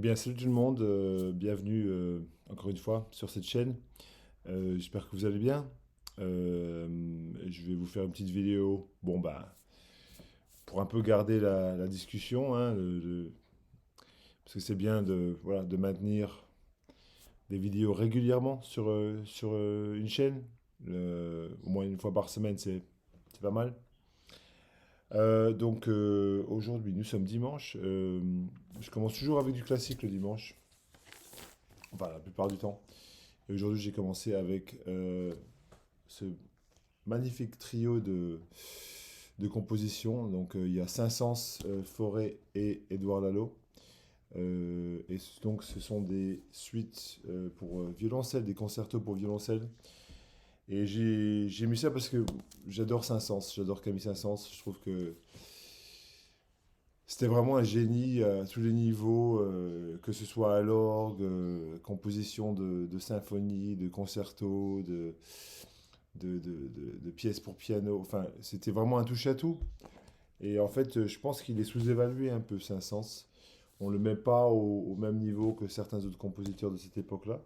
Eh bien, salut tout le monde, bienvenue encore une fois sur cette chaîne. J'espère que vous allez bien. Je vais vous faire une petite vidéo, bon bah, pour un peu garder la discussion, hein, parce que c'est bien de, voilà, de maintenir des vidéos régulièrement sur une chaîne. Au moins une fois par semaine, c'est pas mal. Aujourd'hui, nous sommes dimanche. Je commence toujours avec du classique le dimanche, enfin la plupart du temps. Et aujourd'hui, j'ai commencé avec ce magnifique trio de compositions. Donc, il y a Saint-Saëns, Fauré et Édouard Lalo. Donc, ce sont des suites pour violoncelle, des concertos pour violoncelle. Et j'ai mis ça parce que j'adore Saint-Saëns, j'adore Camille Saint-Saëns. Je trouve que c'était vraiment un génie à tous les niveaux, que ce soit à l'orgue, composition de symphonie, de concerto, de pièces pour piano. Enfin, c'était vraiment un touche-à-tout. Et en fait, je pense qu'il est sous-évalué un peu, Saint-Saëns. On ne le met pas au même niveau que certains autres compositeurs de cette époque-là.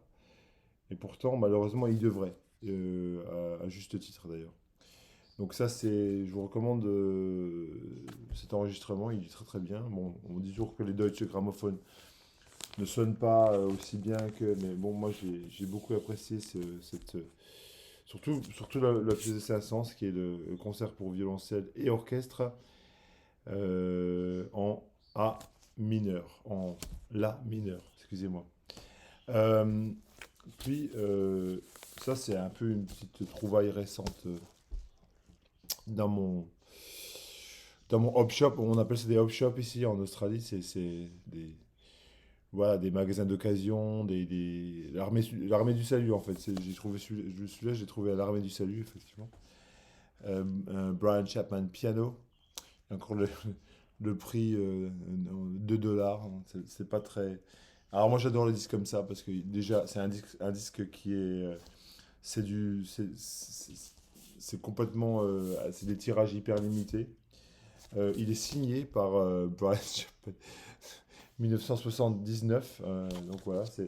Et pourtant, malheureusement, il devrait. À juste titre d'ailleurs. Donc ça, je vous recommande cet enregistrement, il est très très bien. Bon, on dit toujours que les Deutsche Grammophon ne sonnent pas aussi bien que... Mais bon, moi j'ai beaucoup apprécié surtout la pièce de Saint-Saëns, qui est le concert pour violoncelle et orchestre en A mineur, en La mineur, excusez-moi. Euh, puis, ça c'est un peu une petite trouvaille récente dans mon hop shop. On appelle ça des hop shops ici en Australie. C'est voilà, des magasins d'occasion, l'armée du salut en fait. J'ai trouvé celui-là, j'ai trouvé à l'armée du salut, effectivement. Un Brian Chapman piano. Encore le prix 2 dollars. Hein. C'est pas très. Alors moi j'adore les disques comme ça parce que déjà c'est un disque qui est. C'est du. C'est complètement. C'est des tirages hyper limités. Il est signé par Brian Chapman 1979. Donc voilà, ça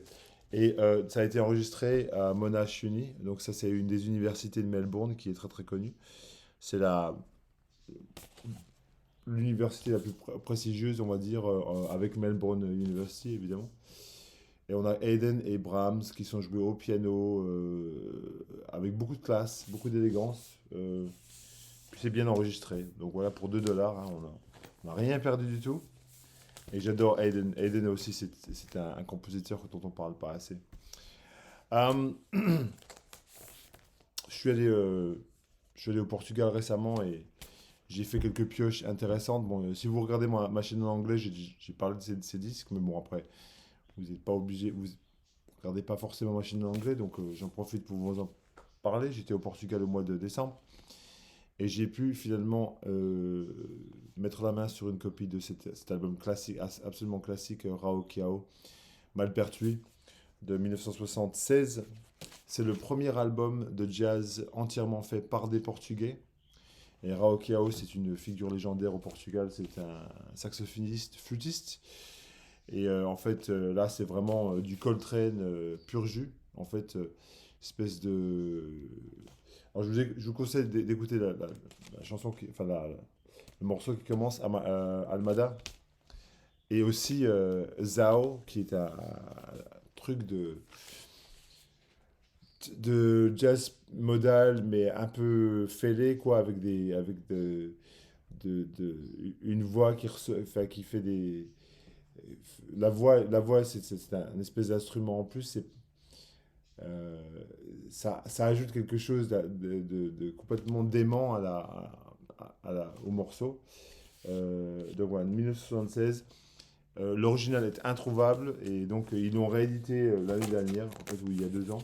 a été enregistré à Monash Uni. Donc ça, c'est une des universités de Melbourne qui est très très connue. C'est l'université la plus prestigieuse, on va dire, avec Melbourne University évidemment. Et on a Haydn et Brahms qui sont joués au piano avec beaucoup de classe, beaucoup d'élégance. Puis c'est bien enregistré. Donc voilà, pour 2 dollars, hein, on n'a rien perdu du tout. Et j'adore Hayden. Hayden aussi, c'est un compositeur dont on parle pas assez. Euh, je suis allé, euh, je suis allé au Portugal récemment et j'ai fait quelques pioches intéressantes. Bon, si vous regardez ma chaîne en anglais, j'ai parlé de ces disques, mais bon, après, vous n'êtes pas obligé, vous regardez pas forcément ma chaîne en anglais, donc j'en profite pour vous en parler. J'étais au Portugal au mois de décembre et j'ai pu finalement mettre la main sur une copie de cet album classique, absolument classique, Rao Kiao, Malpertuis, de 1976. C'est le premier album de jazz entièrement fait par des Portugais. Et Rao Kiao, c'est une figure légendaire au Portugal. C'est un saxophoniste, flûtiste. Et en fait, là, c'est vraiment du Coltrane pur jus. En fait, espèce de. Alors, je vous conseille d'écouter la chanson, enfin, le morceau qui commence à Almada. Et aussi Zao, qui est un truc de jazz modal, mais un peu fêlé, quoi, avec une voix enfin, qui fait des. La voix c'est un espèce d'instrument en plus. Euh, ça ajoute quelque chose de complètement dément au morceau. Donc voilà, 1976. L'original est introuvable et donc ils l'ont réédité l'année dernière, en fait, ou il y a 2 ans.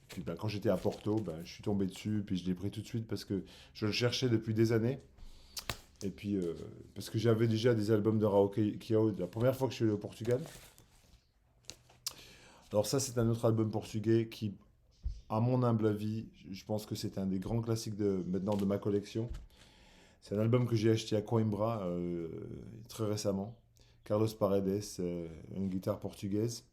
Puis ben, quand j'étais à Porto, ben, je suis tombé dessus, puis je l'ai pris tout de suite parce que je le cherchais depuis des années. Et puis, parce que j'avais déjà des albums de Rao Kiao la première fois que je suis allé au Portugal. Alors ça, c'est un autre album portugais qui, à mon humble avis, je pense que c'est un des grands classiques maintenant de ma collection. C'est un album que j'ai acheté à Coimbra très récemment, Carlos Paredes, une guitare portugaise.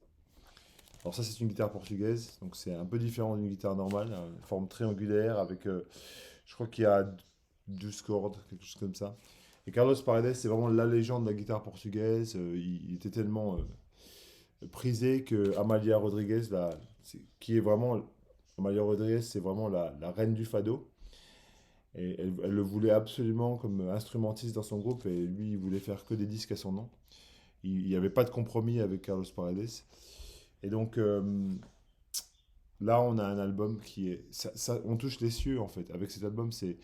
Alors ça, c'est une guitare portugaise, donc c'est un peu différent d'une guitare normale, une forme triangulaire avec, je crois qu'il y a 12 cordes, quelque chose comme ça. Et Carlos Paredes, c'est vraiment la légende de la guitare portugaise. Il était tellement prisé que Amalia Rodriguez, qui est vraiment, Amalia Rodriguez, c'est vraiment la reine du fado. Et elle le voulait absolument comme instrumentiste dans son groupe, et lui, il voulait faire que des disques à son nom. Il n'y avait pas de compromis avec Carlos Paredes. Et donc, là, on a un album qui est. On touche les cieux, en fait. Avec cet album, c'est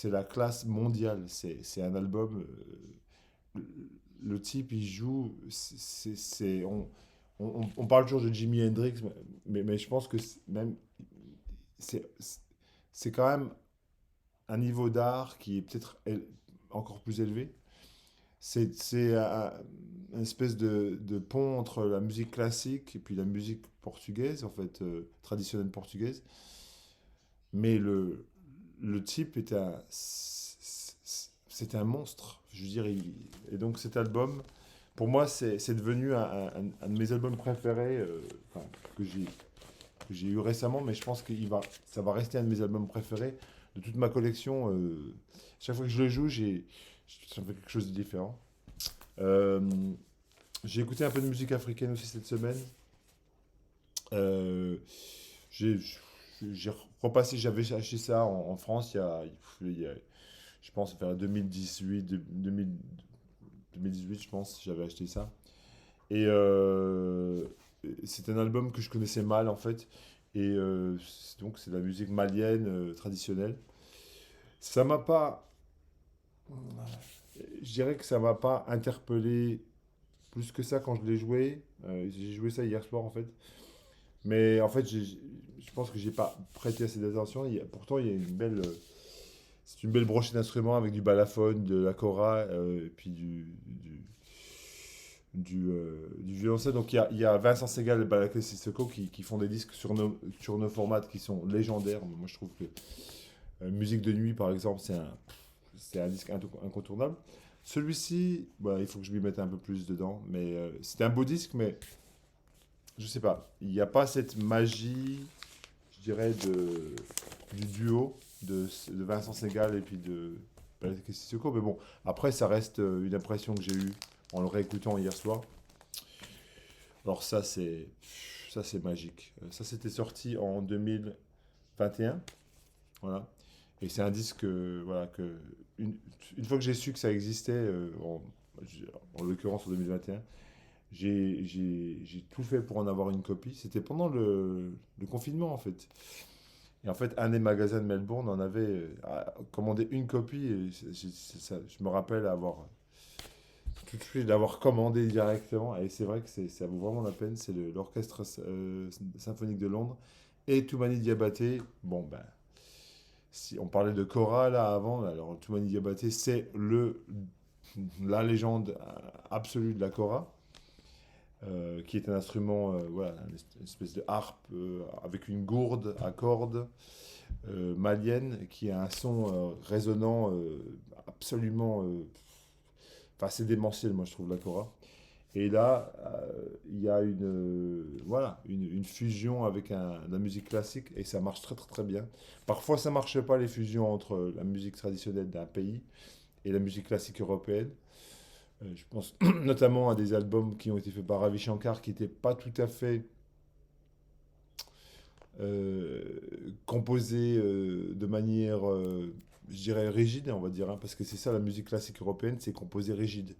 la classe mondiale. C'est un album. Le type, il joue. On parle toujours de Jimi Hendrix, mais je pense que même. C'est c'est quand même un niveau d'art qui est peut-être encore plus élevé. C'est une espèce de pont entre la musique classique et puis la musique portugaise, en fait, traditionnelle portugaise. Mais le type c'est un monstre. Je veux dire, et donc cet album, pour moi, c'est devenu un de mes albums préférés, enfin, que j'ai eu récemment, mais je pense que ça va rester un de mes albums préférés de toute ma collection. Chaque fois que je le joue, ça me fait quelque chose de différent. Euh, j'ai écouté un peu de musique africaine aussi cette semaine. Euh, j'ai j'ai repassé, j'avais acheté ça en France je pense, vers 2018, je pense, j'avais acheté ça. Et c'est un album que je connaissais mal en fait. Et donc c'est de la musique malienne traditionnelle. Ça m'a pas, je dirais que ça m'a pas interpellé plus que ça quand je l'ai joué. J'ai joué ça hier soir en fait. Mais en fait, je pense que j'ai pas prêté assez d'attention. Pourtant, il y a c'est une belle brochette d'instruments avec du balafone, de la kora, et puis du violoncelle. Donc il y a Vincent Segal et Balaké Sissoko qui font des disques sur nos formats qui sont légendaires. Moi, je trouve que Musique de nuit, par exemple, c'est un disque incontournable. Celui-ci, bah, il faut que je m'y mette un peu plus dedans. Mais c'est un beau disque, mais je sais pas. Il n'y a pas cette magie, je dirais, du duo de Vincent Segal et puis de Balaké Sissoko. Mais bon, après, ça reste une impression que j'ai eue en le réécoutant hier soir. Alors ça, c'est magique. Ça, c'était sorti en 2021. Voilà. Et c'est un disque voilà, une, une fois que j'ai su que ça existait, en l'occurrence en 2021, j'ai tout fait pour en avoir une copie. C'était pendant le confinement en fait. Et en fait, un des magasins de Melbourne en avait commandé une copie. Et je me rappelle avoir tout de suite l'avoir commandé directement. Et c'est vrai que ça vaut vraiment la peine. C'est l'Orchestre Symphonique de Londres et Toumani Diabaté. Bon, ben, si on parlait de Cora là avant, alors Toumani Diabaté, c'est la légende absolue de la Cora, qui est un instrument, voilà, une espèce de harpe avec une gourde à cordes malienne, qui a un son résonnant absolument, enfin c'est démentiel, moi je trouve la Cora. Et là, il y a voilà, une fusion avec la musique classique et ça marche très très très bien. Parfois, ça marche pas les fusions entre la musique traditionnelle d'un pays et la musique classique européenne. Je pense notamment à des albums qui ont été faits par Ravi Shankar qui n'étaient pas tout à fait euh, composés de manière, je dirais, rigide, on va dire, hein, parce que c'est ça la musique classique européenne, c'est composé rigide.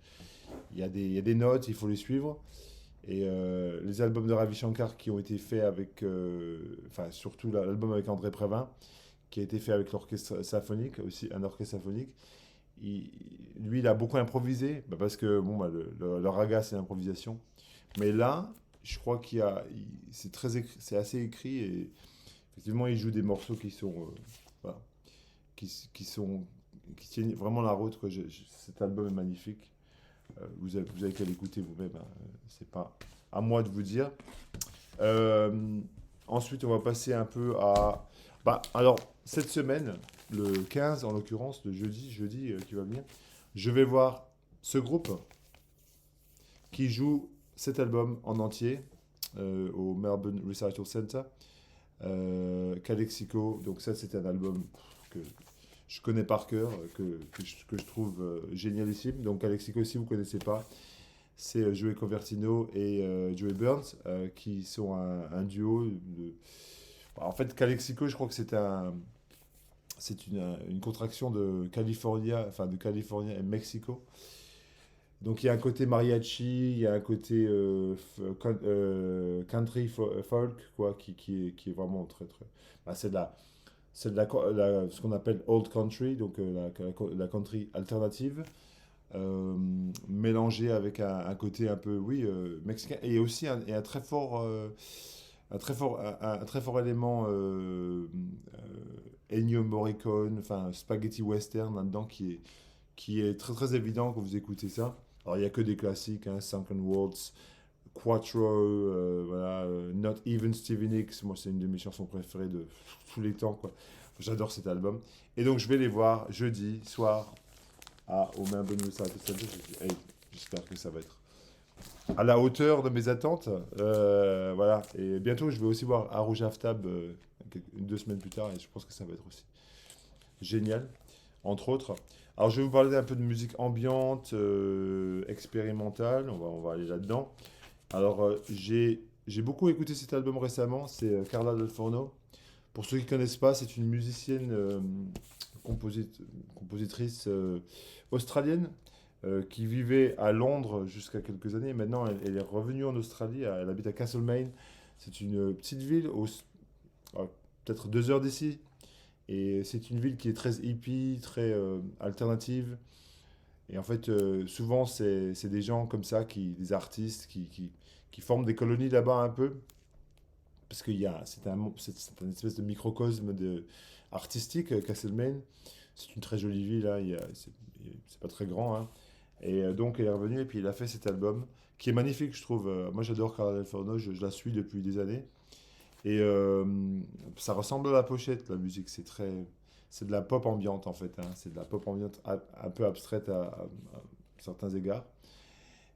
Il y a des notes, il faut les suivre. Et les albums de Ravi Shankar qui ont été faits avec, enfin surtout l'album avec André Prévin, qui a été fait avec l'orchestre symphonique, aussi un orchestre symphonique, il- lui il a beaucoup improvisé, bah, parce que bon, bah, le raga c'est l'improvisation. Mais là, je crois c'est c'est assez écrit et effectivement il joue des morceaux qui sont, voilà, qui sont, qui tiennent vraiment la route, quoi. Cet album est magnifique. Vous avez qu'à l'écouter vous-même, hein. C'est pas à moi de vous dire. Euh, Ensuite, on va passer un peu à. Bah, alors, cette semaine, le 15 en l'occurrence, le jeudi qui va venir, je vais voir ce groupe qui joue cet album en entier au Melbourne Recital Center. Calexico, donc ça c'est un album que je connais par cœur, que je trouve génialissime. Donc Calexico, si vous ne connaissez pas, c'est Joey Convertino et Joey Burns qui sont un duo. En fait, Calexico, je crois que c'est une contraction de California, enfin de California et Mexico. Donc il y a un côté mariachi, il y a un côté country folk, quoi, qui est vraiment très très. Bah, ce qu'on appelle old country, donc la country alternative, mélangée avec un côté un peu, oui, mexicain, et aussi un très fort, un très fort élément Ennio Morricone, enfin spaghetti western là-dedans qui est très très évident quand vous écoutez ça. Alors il n'y a que des classiques, hein, Sunken Waltz, Quattro, voilà, Not Even Stevie Nicks, moi c'est une de mes chansons préférées de tous les temps, quoi. J'adore cet album. Et donc je vais les voir jeudi soir au Melbourne Recital Center. Hey, j'espère que ça va être à la hauteur de mes attentes. Voilà. Et bientôt je vais aussi voir à Rouge Aftab 2 semaines plus tard et je pense que ça va être aussi génial, entre autres. Alors, je vais vous parler un peu de musique ambiante, expérimentale. On va aller là-dedans. Alors, j'ai beaucoup écouté cet album récemment. C'est Carla Del Forno. Pour ceux qui ne connaissent pas, c'est une musicienne compositrice australienne qui vivait à Londres jusqu'à quelques années. Maintenant, elle est revenue en Australie. Elle habite à Castlemaine. C'est une petite ville, peut-être 2 heures d'ici. Et c'est une ville qui est très hippie, très alternative. Et en fait, souvent, c'est des gens comme ça, des artistes, qui forment des colonies là-bas un peu. Parce c'est un espèce de microcosme artistique, Castlemaine. C'est une très jolie ville, hein, c'est pas très grand, hein. Et donc, elle est revenue et puis elle a fait cet album, qui est magnifique, je trouve. Moi, j'adore Carla Del Forno, je la suis depuis des années. Et ça ressemble à la pochette, la musique. C'est de la pop ambiante en fait, hein. C'est de la pop ambiante un peu abstraite à certains égards.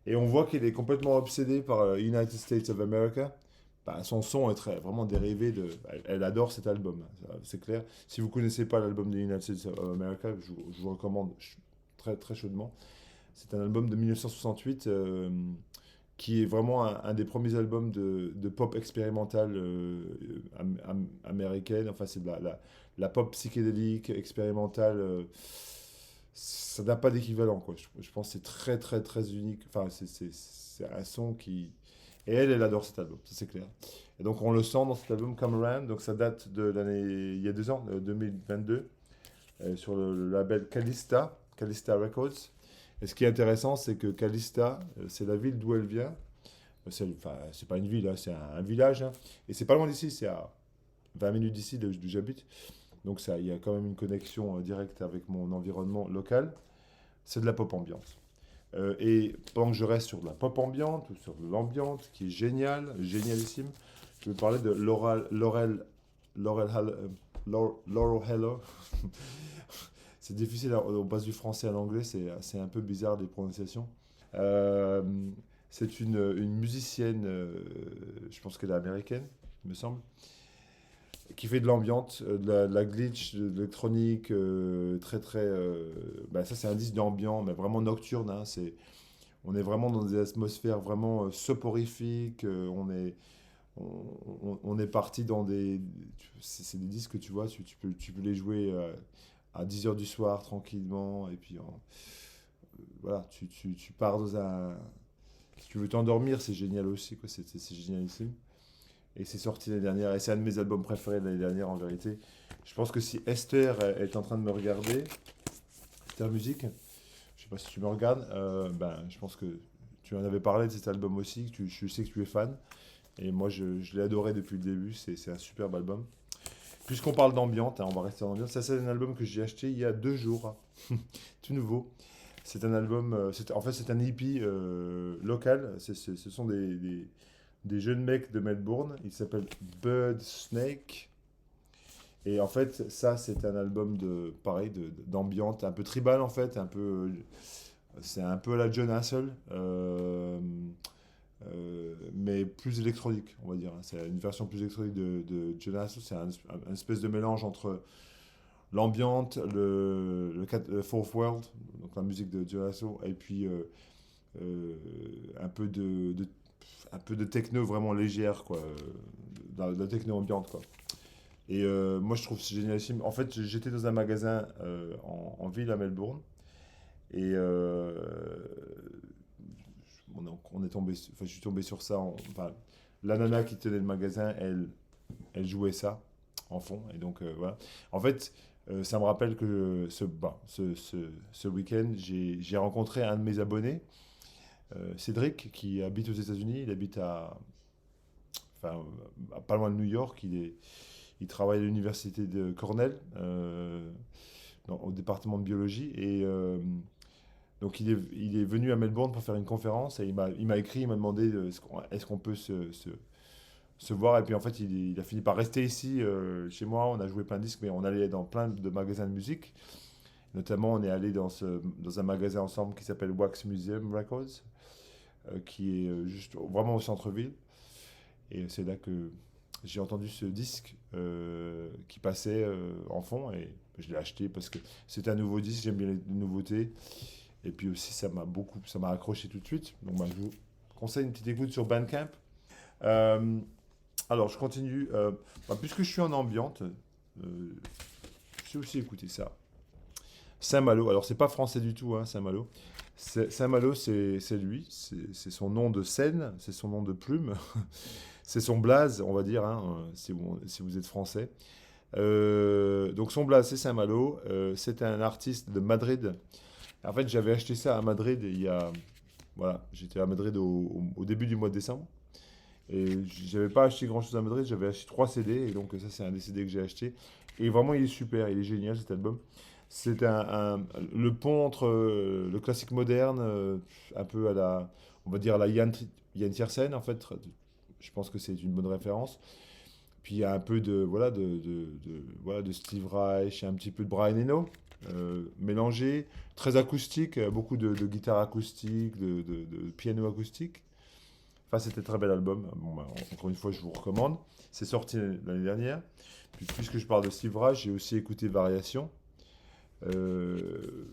Et on voit qu'elle est complètement obsédée par United States of America. Bah, son son est vraiment dérivé de. Elle adore cet album, hein, c'est clair. Si vous connaissez pas l'album de United States of America, je vous recommande très très chaudement. C'est un album de 1968 qui est vraiment un des premiers albums de pop expérimentale américaine. Enfin, c'est de la pop psychédélique, expérimentale. Ça n'a pas d'équivalent, quoi. Je pense que c'est très, très, très unique. Enfin, c'est un son qui. Et elle adore cet album, ça c'est clair. Et donc, on le sent dans cet album Come Around. Donc, ça date de l'année. Il y a 2 ans, 2022, sur le label Callista Records. Et ce qui est intéressant, c'est que Callista, c'est la ville d'où elle vient. Enfin, c'est pas une ville, hein, c'est un village, hein. Et c'est pas loin d'ici, c'est à 20 minutes d'ici, d'où j'habite. Donc ça, il y a quand même une connexion directe avec mon environnement local. C'est de la pop ambiante. Et pendant que je reste sur de la pop ambiante, ou sur de l'ambiante, qui est génialissime, je vais parler de Laurel Hello. C'est difficile, on passe du français à l'anglais, c'est un peu bizarre les prononciations. Euh, c'est une musicienne, je pense qu'elle est américaine, il me semble, qui fait de l'ambiance, de la glitch, de l'électronique, très très. Bah, ça, c'est un disque d'ambiance, mais vraiment nocturne, hein. On est vraiment dans des atmosphères vraiment soporifiques. On est parti dans des. C'est des disques que tu vois, tu peux les jouer à 10 heures du soir tranquillement. Et puis voilà, tu pars dans un. Si tu veux t'endormir, c'est génial aussi, quoi. C'est génialissime. Et c'est sorti l'année dernière. Et c'est un de mes albums préférés de l'année dernière, en vérité. Je pense que si Esther est en train de me regarder, Esther Musique, je sais pas si tu me regardes, ben, je pense que tu en avais parlé de cet album aussi, je sais que tu es fan. Et moi, je l'ai adoré depuis le début. C'est un superbe album. Puisqu'on parle d'ambiance, hein, on va rester en ambiance. Ça, c'est un album que j'ai acheté il y a 2 jours, hein. Tout nouveau. C'est un album, en fait, c'est un hippie local. Ce sont des jeunes mecs de Melbourne. Il s'appelle Bird Snake. Et en fait, ça, c'est un album pareil, d'ambiance, un peu tribal en fait, un peu C'est un peu la John Hassel, mais plus électronique, on va dire. C'est une version plus électronique de John Hassel. C'est un espèce de mélange entre l'ambiante, le fourth world, donc la musique de John Hassel, et puis euh, un peu un peu de techno vraiment légère, quoi, de la techno ambiante, quoi. Et moi, je trouve c'est génialissime. En fait, j'étais dans un magasin en ville à Melbourne, et on est tombé, enfin, je suis tombé sur ça. Enfin, la nana qui tenait le magasin, elle jouait ça en fond, et donc voilà. En fait, ça me rappelle que ce week-end, j'ai rencontré un de mes abonnés, Cédric, qui habite aux États-Unis. Il habite enfin, pas loin de New York. Il travaille à l'université de Cornell, au département de biologie. Et donc, il est venu à Melbourne pour faire une conférence. Et il m'a écrit, il m'a demandé est-ce qu'on peut se voir. Et puis, en fait, il a fini par rester ici, chez moi. On a joué plein de disques, mais on allait dans plein de magasins de musique. Notamment, on est allé dans un magasin ensemble qui s'appelle Wax Museum Records, qui est juste vraiment au centre-ville. Et c'est là que j'ai entendu ce disque qui passait en fond, et je l'ai acheté parce que c'est un nouveau disque, j'aime bien les nouveautés. Et puis aussi, ça m'a accroché tout de suite. Donc bah, je vous conseille une petite écoute sur Bandcamp. Euh, alors, je continue. Puisque je suis en ambiante, j'ai aussi écouté ça. Saint-Malo. Alors, c'est pas français du tout, hein, Saint-Malo. Saint-Malo, c'est lui. C'est son nom de scène, c'est son nom de plume. C'est son blaze, on va dire, hein, si vous êtes français. Donc son blaze, c'est Saint-Malo. C'est un artiste de Madrid. En fait, j'avais acheté ça à Madrid voilà, j'étais à Madrid au début du mois de décembre. Et j'avais pas acheté grand-chose à Madrid, j'avais acheté 3 CD. Et donc ça, c'est un des CD que j'ai acheté. Et vraiment, il est super, il est génial cet album. C'est le pont entre le classique moderne, un peu on va dire à la Yann Tiersen, en fait. Je pense que c'est une bonne référence. Puis il y a un peu voilà, de Steve Reich, un petit peu de Brian Eno, mélangé, très acoustique, beaucoup de guitare acoustique, de piano acoustique. Enfin, c'était un très bel album. Bon, bah, encore une fois, je vous recommande. C'est sorti l'année dernière. Puis, puisque je parle de Steve Reich, j'ai aussi écouté Variation. Euh,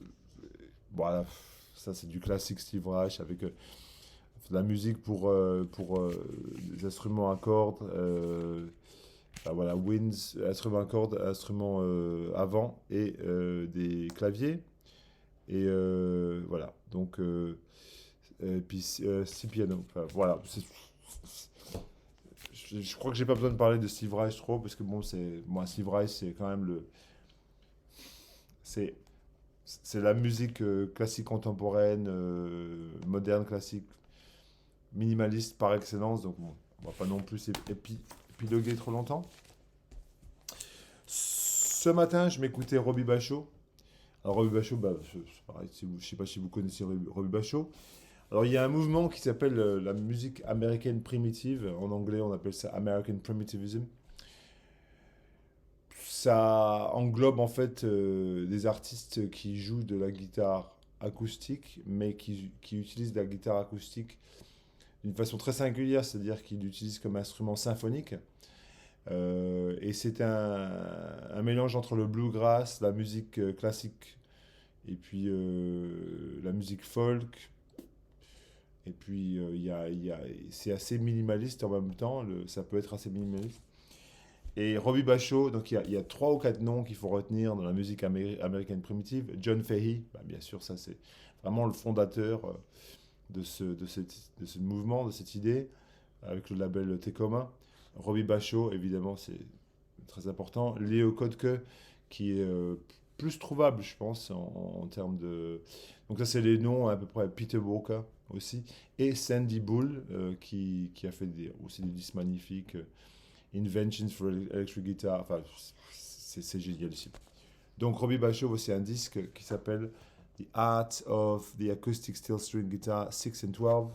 voilà, ça c'est du classique Steve Reich avec de la musique pour des instruments à cordes. Enfin, voilà, winds, instruments à cordes, instruments avant et des claviers. Et voilà, donc, et puis six pianos. Enfin, voilà, je crois que j'ai pas besoin de parler de Steve Reich trop, parce que bon, Steve Reich, c'est quand même c'est, c'est la musique classique contemporaine, moderne classique, minimaliste par excellence. Donc bon, on va pas non plus épiloguer trop longtemps. Ce matin, je m'écoutais Robbie Bachot. Alors Robbie Bachot, bah, c'est pareil, je sais pas si vous connaissez Robbie Bachot. Alors il y a un mouvement qui s'appelle la musique américaine primitive. En anglais, on appelle ça American Primitivism. Ça englobe en fait des artistes qui jouent de la guitare acoustique, mais qui utilisent la guitare acoustique d'une façon très singulière, c'est-à-dire qu'ils l'utilisent comme instrument symphonique. Et c'est un mélange entre le bluegrass, la musique classique, et puis la musique folk. Et puis c'est assez minimaliste en même temps, ça peut être assez minimaliste. Et Robbie Bachot, donc il y a trois ou quatre noms qu'il faut retenir dans la musique américaine primitive. John Fahey, bah, bien sûr, ça c'est vraiment le fondateur de ce mouvement, de cette idée, avec le label Tecoma. Robbie Bachot, évidemment, c'est très important. Leo Kottke, qui est plus trouvable, je pense, en termes de... Donc ça, c'est les noms à peu près. Peter Walker aussi. Et Sandy Bull, qui a fait aussi des disques magnifiques. Inventions for Electric Guitar. Enfin, c'est génial ici. Donc Robbie Bachot, c'est un disque qui s'appelle The Art of the Acoustic Steel String Guitar 6 and 12.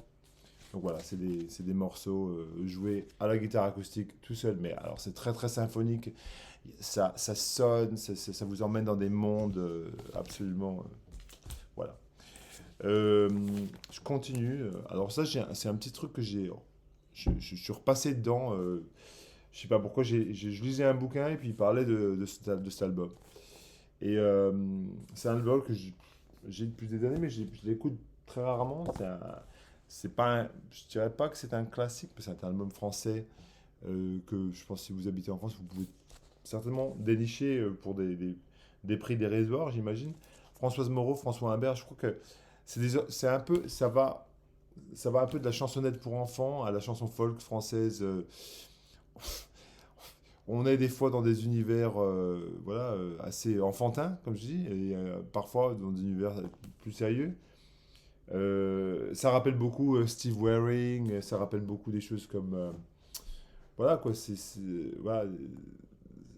Donc voilà, c'est des morceaux joués à la guitare acoustique tout seul, mais alors c'est très très symphonique. Ça sonne, ça vous emmène dans des mondes absolument. Voilà. Euh, je continue. Alors ça, c'est un petit truc que je suis repassé dedans. Je sais pas pourquoi. Je lisais un bouquin et puis il parlait de cet album. Et c'est un album que j'ai depuis des années, mais je l'écoute très rarement. C'est pas je dirais pas que c'est un classique, parce que c'est un album français que je pense que si vous habitez en France, vous pouvez certainement dénicher pour des prix dérisoires, j'imagine. Françoise Moreau, François Imbert, je crois que c'est un peu, ça va un peu de la chansonnette pour enfants à la chanson folk française. On est des fois dans des univers voilà, assez enfantins, comme je dis, et parfois dans des univers plus sérieux. Ça rappelle beaucoup Steve Waring, ça rappelle beaucoup des choses comme voilà quoi, voilà,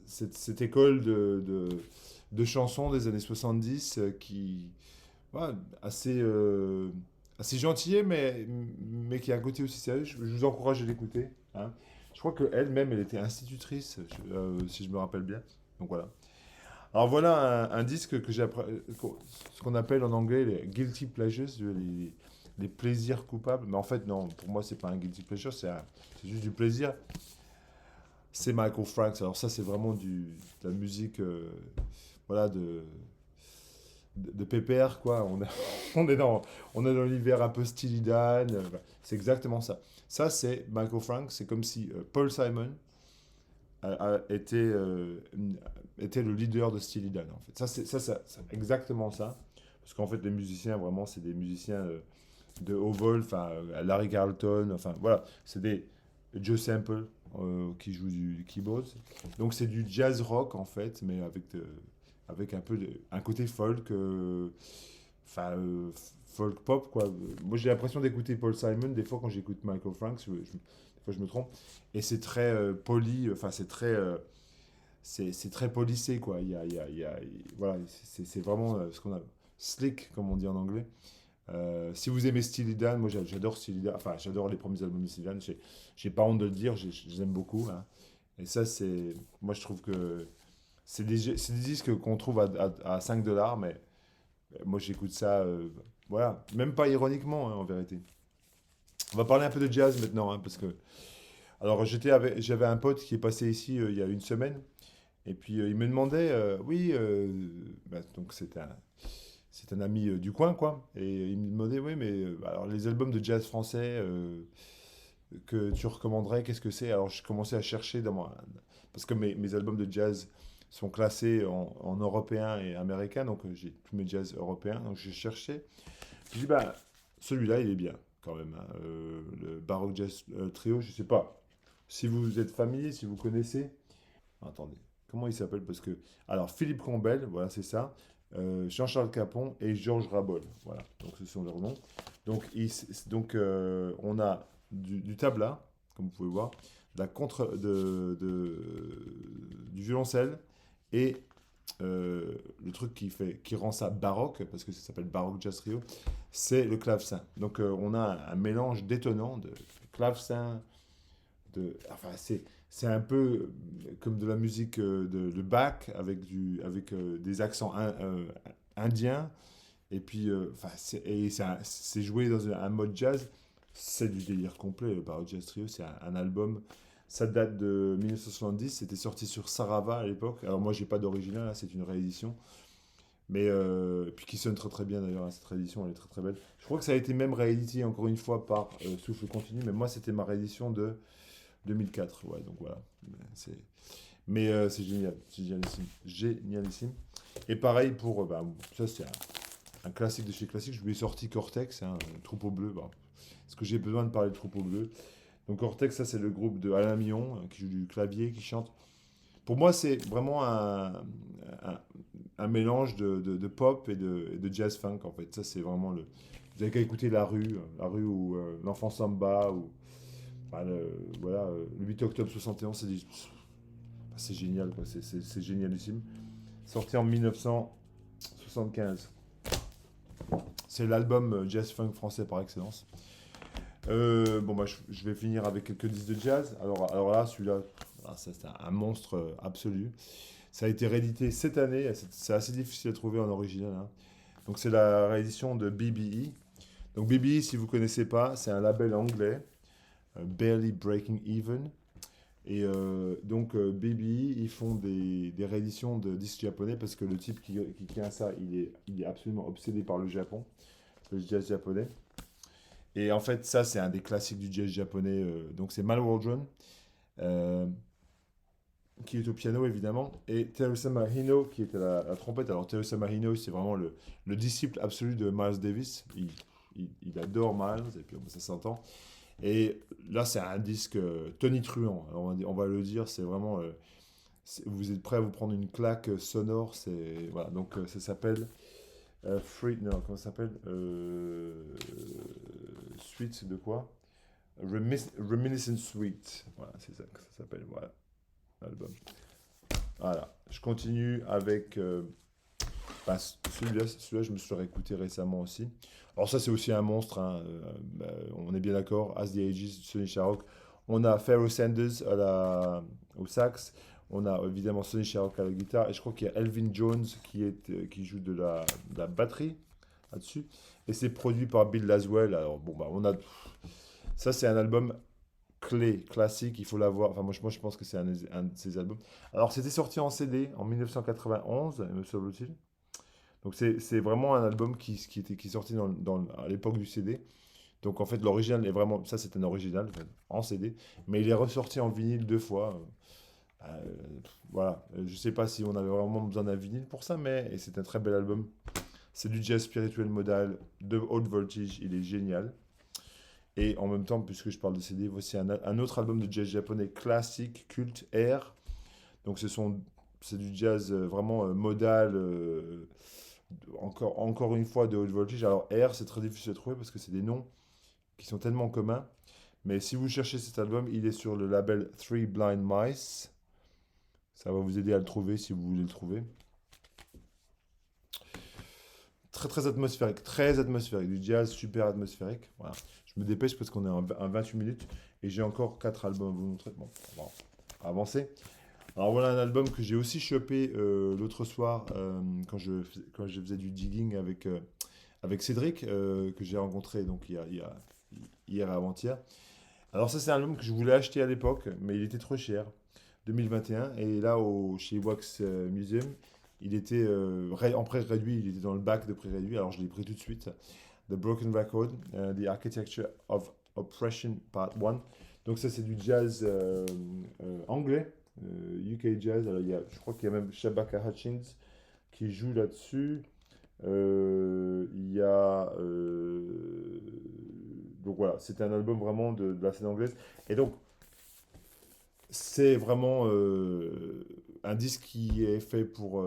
cette école de chansons des années 70 qui voilà, assez gentil, mais qui a un côté aussi sérieux. Je vous encourage à l'écouter. Hein. Je crois qu'elle-même, elle était institutrice, si je me rappelle bien. Donc voilà. Alors voilà un disque que ce qu'on appelle en anglais les guilty pleasures, les plaisirs coupables. Mais en fait, non, pour moi, c'est pas un guilty pleasure, c'est juste du plaisir. C'est Michael Franks. Alors ça, c'est vraiment de la musique voilà, de pépère, quoi. On est on est dans l'hiver un peu Steely Dan. C'est exactement ça. Ça, c'est Michael Franks. C'est comme si Paul Simon était le leader de Steely Dan, en fait. C'est exactement ça. Parce qu'en fait, les musiciens, vraiment, c'est des musiciens de haut vol, enfin, Larry Carlton, enfin, voilà. C'est des Joe Sample qui joue du keyboard. Donc, c'est du jazz rock, en fait, mais avec un peu un côté folk, enfin, folk pop, quoi. Moi, j'ai l'impression d'écouter Paul Simon, des fois, quand j'écoute Michael Franks, des fois, je me trompe. Et c'est très poli, enfin, c'est très policé, quoi. Voilà, c'est vraiment ce qu'on a slick, comme on dit en anglais. Si vous aimez Steely Dan, moi j'adore Steely Dan, enfin j'adore les premiers albums de Steely Dan, j'ai pas honte de le dire, je les aime beaucoup. Hein. Et ça, moi je trouve que c'est des disques qu'on trouve à 5 dollars, mais moi j'écoute ça, voilà, même pas ironiquement, hein, en vérité. On va parler un peu de jazz maintenant, hein, parce que, alors j'avais un pote qui est passé ici il y a une semaine, et puis il me demandait, oui, bah, donc c'est un ami du coin, quoi. Et il me demandait, oui, mais alors les albums de jazz français que tu recommanderais, qu'est-ce que c'est? Alors je commençais à chercher parce que mes albums de jazz sont classés en européen et américain, donc j'ai tous mes jazz européens, donc j'ai cherché. Puis j'ai dit, bah, celui-là, il est bien, quand même. Hein. Le Baroque Jazz Trio, je sais pas si vous êtes familier, si vous connaissez. Attendez, comment il s'appelle? Parce que. Alors, Philippe Combel, voilà, c'est ça. Jean-Charles Capon et Georges Rabol. Voilà, donc ce sont leurs noms. On a du tabla, comme vous pouvez voir, du violoncelle et le truc qui rend ça baroque, parce que ça s'appelle Baroque Jazz Trio, c'est le clavecin. Donc on a un mélange détonnant de clavecin, enfin, c'est un peu comme de la musique de Bach avec des accents indiens. Et puis, enfin, c'est joué dans un mode jazz. C'est du délire complet, le Baroque Jazz Trio. C'est un album. Ça date de 1970. C'était sorti sur Sarava à l'époque. Alors, moi, j'ai pas d'original, hein, c'est une réédition. Mais, puis qui sonne très très bien d'ailleurs, hein, cette réédition, elle est très très belle. Je crois que ça a été même réédité encore une fois par Souffle Continu, mais moi, c'était ma réédition de 2004, ouais, donc voilà. C'est... Mais c'est génialissime. Génialissime. Et pareil pour, bah, ça c'est un classique de chez classique, je lui ai sorti Cortex, hein, Troupeau Bleu. Bah, est-ce que j'ai besoin de parler de Troupeau Bleu? Donc Cortex, ça c'est le groupe de Alain Millon, qui joue du clavier, qui chante. Pour moi, c'est vraiment un, un mélange de pop et de jazz funk, en fait. Ça, c'est vraiment le... Vous avez qu'à écouter La Rue ou L'Enfant Samba, ou bah, voilà, le 8 octobre 71, c'est génial, quoi. C'est génialissime. Sorti en 1975. C'est l'album jazz funk français par excellence. Bon, bah, je vais finir avec quelques disques de jazz. Alors là, celui-là, ça, c'est un monstre absolu. Ça a été réédité cette année. C'est assez difficile à trouver en original. Hein. Donc c'est la réédition de BBE. Donc BBE, si vous ne connaissez pas, c'est un label anglais, Barely Breaking Even. Et donc BBE, ils font des rééditions de disques japonais parce que le type qui tient ça, il est absolument obsédé par le Japon, le jazz japonais. Et en fait, ça, c'est un des classiques du jazz japonais. Donc c'est Mal Waldron, euh, qui est au piano évidemment, et Terusama Hino qui est à la trompette. Alors Terusama Hino, c'est vraiment le disciple absolu de Miles Davis. Il adore Miles, et puis bon, ça s'entend. Et là, c'est un disque tonitruant. Alors, on va le dire, c'est vraiment. Vous êtes prêt à vous prendre une claque sonore. C'est voilà. Donc ça s'appelle Free. Non, comment ça s'appelle Suite de quoi Reminiscent Suite. Voilà, c'est ça que ça s'appelle. Voilà, l'album. Voilà. Je continue avec bah, celui-là, je me suis réécouté récemment aussi. Alors ça, c'est aussi un monstre, hein, on est bien d'accord. As the Ages, Sonny Sharrock. On a Pharoah Sanders au sax. On a évidemment Sonny Sharrock à la guitare. Et je crois qu'il y a Elvin Jones qui joue de la batterie là-dessus. Et c'est produit par Bill Laswell. Alors bon, bah, ça, c'est un album clé, classique. Il faut l'avoir. Enfin, moi, je pense que c'est un de ces albums. Alors, c'était sorti en CD en 1991, me semble-t-il. Donc c'est vraiment un album qui est sorti à l'époque du CD. Donc en fait l'original est vraiment, ça c'est un original en fait, en CD, mais il est ressorti en vinyle deux fois. Voilà, je sais pas si on avait vraiment besoin d'un vinyle pour ça, mais et c'est un très bel album. C'est du jazz spirituel modal de haute voltage, il est génial. Et en même temps, puisque je parle de CD, voici un autre album de jazz japonais classique, culte, Air. Donc c'est du jazz vraiment modal. Encore une fois de haute voltage. Alors R, c'est très difficile à trouver parce que c'est des noms qui sont tellement communs. Mais si vous cherchez cet album, il est sur le label Three Blind Mice. Ça va vous aider à le trouver si vous voulez le trouver. Très atmosphérique, du jazz super atmosphérique. Voilà. Je me dépêche parce qu'on est à 28 minutes et j'ai encore 4 albums à vous montrer. Bon, on va avancer. Alors voilà un album que j'ai aussi chopé l'autre soir quand je faisais du digging avec Cédric, que j'ai rencontré donc hier et avant-hier. Alors ça c'est un album que je voulais acheter à l'époque, mais il était trop cher, 2021. Et là chez Wax Museum, il était en prix réduit, il était dans le bac de prix réduit, alors je l'ai pris tout de suite. The Broken Record, The Architecture of Oppression Part 1. Donc ça c'est du jazz anglais, UK jazz. Alors, je crois qu'il y a même Shabaka Hutchins qui joue là-dessus. Il y a. Donc voilà, c'est un album vraiment de la scène anglaise. Et donc, c'est vraiment un disque qui est fait pour.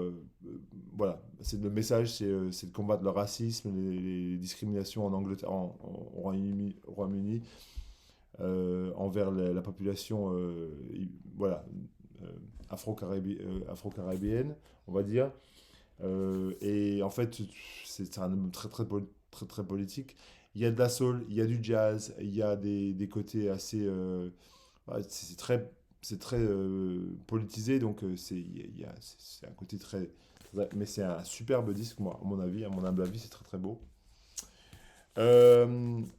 Voilà, le message, c'est de combattre le racisme, les discriminations en Angleterre, au Royaume-Uni, envers la population voilà, euh, afro-caribéenne, on va dire. Et en fait, c'est un album très politique. Il y a de la soul, il y a du jazz, il y a des côtés assez. Ouais, c'est très politisé, donc c'est un côté mais c'est un superbe disque, moi, à mon humble avis, c'est très beau.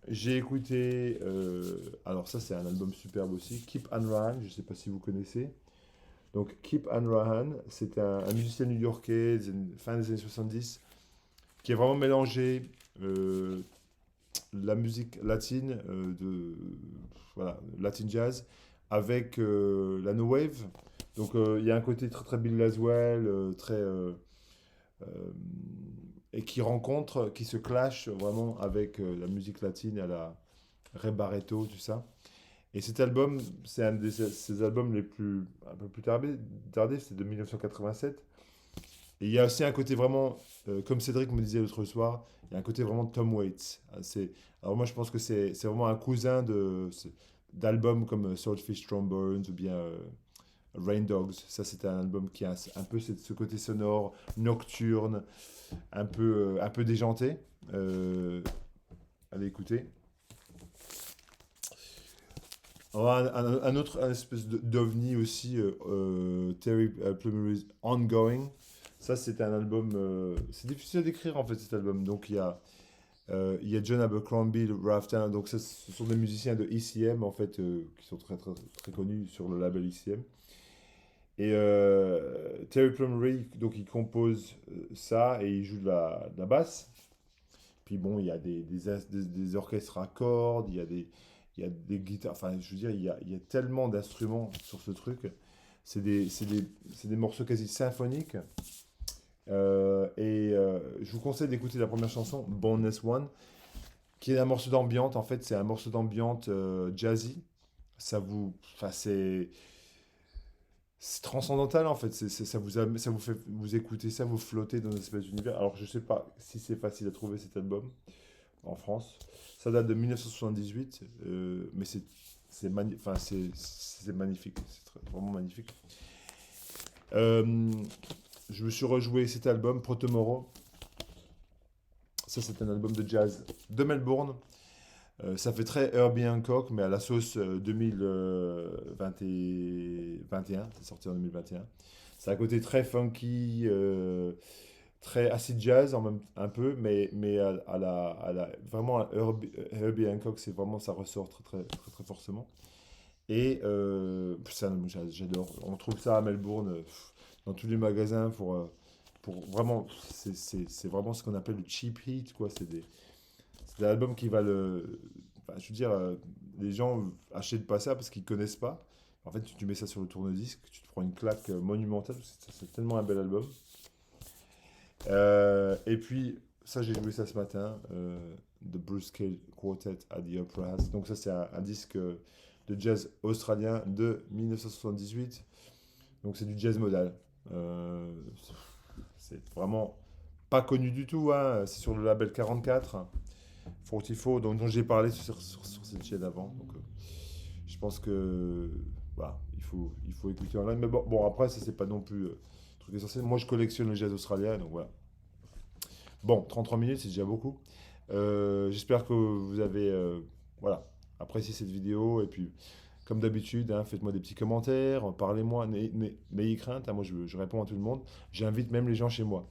J'ai écouté. Alors, ça, c'est un album superbe aussi. Keep Ann Ryan, je ne sais pas si vous connaissez. Donc, Keep Ann Ryan, c'est un musicien new-yorkais fin des années 70 qui a vraiment mélangé la musique latine, voilà, latin jazz, avec la no wave. Donc, il y a un côté très Bill Laswell, euh, et qui se clash vraiment avec la musique latine à la Ray Barretto, tout ça. Et cet album, c'est un de ses albums un peu plus tardif, c'est de 1987. Et il y a aussi un côté vraiment, comme Cédric me disait l'autre soir, il y a un côté vraiment Tom Waits. Alors moi, je pense que c'est vraiment un cousin d'albums comme Swordfish Trombones ou bien Rain Dogs. Ça, c'était un album qui a un peu ce côté sonore, nocturne, un peu déjanté. Allez écouter. Alors, un autre un espèce d'ovni aussi, Terry Plummery's Ongoing. Ça, c'est un album. C'est difficile à décrire en fait cet album. Donc il y a John Abercrombie, Rafton. Donc ce sont des musiciens de ECM en fait qui sont très, très, très connus sur le label ECM. Et Terry Plumree, donc il compose ça et il joue de la basse. Puis bon, il y a des orchestres à cordes, il y a des guitares. Enfin, je veux dire, il y a tellement d'instruments sur ce truc. C'est des morceaux quasi symphoniques. Je vous conseille d'écouter la première chanson, Boneless One, qui est un morceau d'ambiance. En fait, c'est un morceau d'ambiance jazzy. Enfin, c'est transcendantal en fait. Ça vous fait vous écouter ça, vous flottez dans une espèce d'univers. Alors, je sais pas si c'est facile à trouver cet album en France. Ça date de 1978, mais enfin, c'est magnifique. Vraiment magnifique. Euh, je me suis rejoué cet album, Protomoro. Ça, c'est un album de jazz de Melbourne. Ça fait très Herbie Hancock, mais à la sauce 2021. C'est sorti en 2021. C'est un côté très funky, très acid jazz un peu, mais vraiment Herbie Hancock, c'est vraiment ça ressort très très très, très forcément. Et j'adore. On trouve ça à Melbourne, dans tous les magasins pour vraiment, c'est vraiment ce qu'on appelle le cheap heat, quoi. C'est des albums qui valent, enfin, je veux dire, les gens achètent pas ça parce qu'ils connaissent pas. En fait, tu mets ça sur le tourne-disque, tu te prends une claque monumentale, parce que c'est tellement un bel album. Et puis, ça, j'ai joué ça ce matin, The Bruce Cage Quartet at the Opera House. Donc ça, c'est un disque de jazz australien de 1978. Donc c'est du jazz modal. Euh, c'est vraiment pas connu du tout, hein. C'est sur le label 44, Fortifo, dont j'ai parlé sur cette chaîne avant. Donc je pense que voilà, il faut écouter en live. Mais bon, après, ça, c'est pas non plus truc essentiel. Moi, je collectionne le jazz australien, donc voilà. Bon, 33 minutes, c'est déjà beaucoup. J'espère que vous avez voilà, apprécié cette vidéo. Et puis, comme d'habitude, hein, faites-moi des petits commentaires, parlez-moi, n'ayez crainte, hein, moi je réponds à tout le monde. J'invite même les gens chez moi.